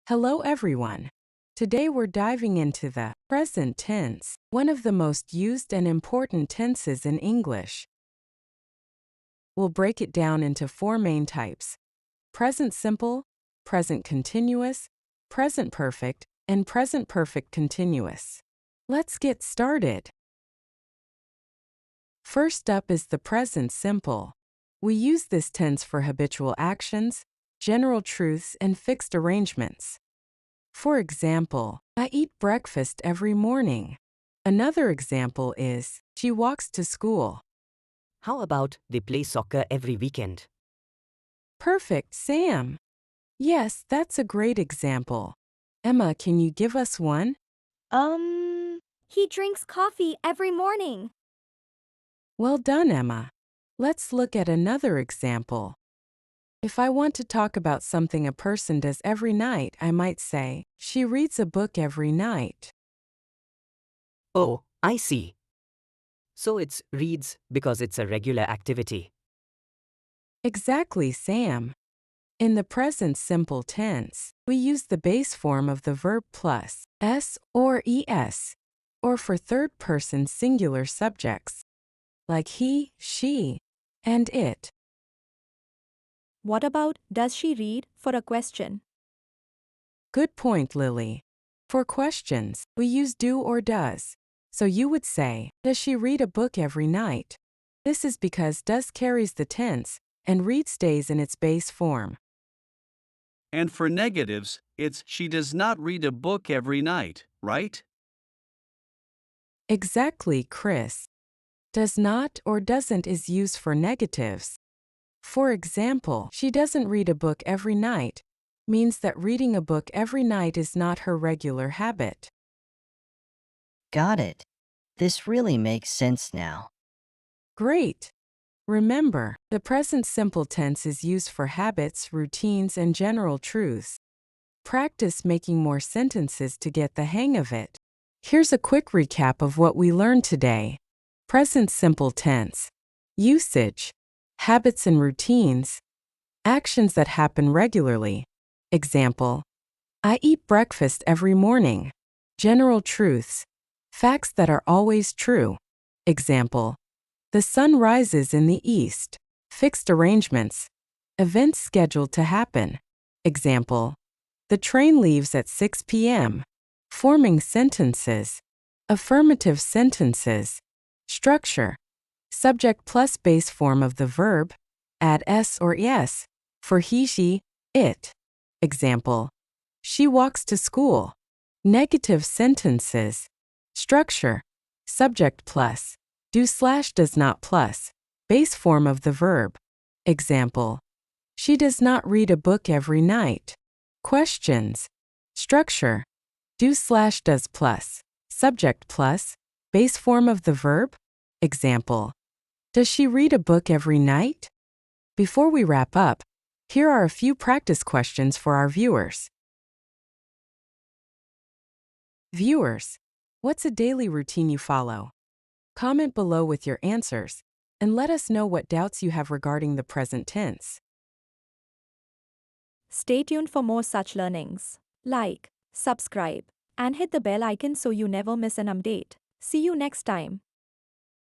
Hello everyone. Today we're diving into the present tense, one of the most used and important tenses in English. We'll break it down into four main types: present simple, present continuous, present perfect, and present perfect continuous. Let's get started. First up is the present simple. We use this tense for habitual actions, general truths, and fixed arrangements. For example, I eat breakfast every morning. Another example is, she walks to school. How about they play soccer every weekend? Perfect, Sam. Yes, that's a great example. Emma, can you give us one? He drinks coffee every morning. Well done, Emma. Let's look at another example. If I want to talk about something a person does every night, I might say, she reads a book every night. Oh, I see. So it's reads because it's a regular activity. Exactly, Sam. In the present simple tense, we use the base form of the verb plus s or es, or for third-person singular subjects, like he, she, and it. What about does she read for a question? Good point, Lily. For questions, we use do or does. So you would say, does she read a book every night? This is because does carries the tense, and read stays in its base form. And for negatives, it's she does not read a book every night, right? Exactly, Chris. Does not or doesn't is used for negatives. For example, she doesn't read a book every night means that reading a book every night is not her regular habit. Got it. This really makes sense now. Great! Remember, the present simple tense is used for habits, routines, and general truths. Practice making more sentences to get the hang of it. Here's a quick recap of what we learned today. Present simple tense. Usage. Habits and routines. Actions that happen regularly. Example: I eat breakfast every morning. General truths. Facts that are always true. Example: the sun rises in the east. Fixed arrangements. Events scheduled to happen. Example: the train leaves at 6 p.m. Forming sentences. Affirmative sentences. Structure. Subject plus base form of the verb. Add s or es. For he, she, it. Example: she walks to school. Negative sentences. Structure. Subject plus. Does not plus. Base form of the verb. Example: she does not read a book every night. Questions. Structure. Does plus. Subject plus. Base form of the verb. Example: does she read a book every night? Before we wrap up, here are a few practice questions for our viewers. Viewers, what's a daily routine you follow? Comment below with your answers, and let us know what doubts you have regarding the present tense. Stay tuned for more such learnings. Like, subscribe, and hit the bell icon so you never miss an update. See you next time.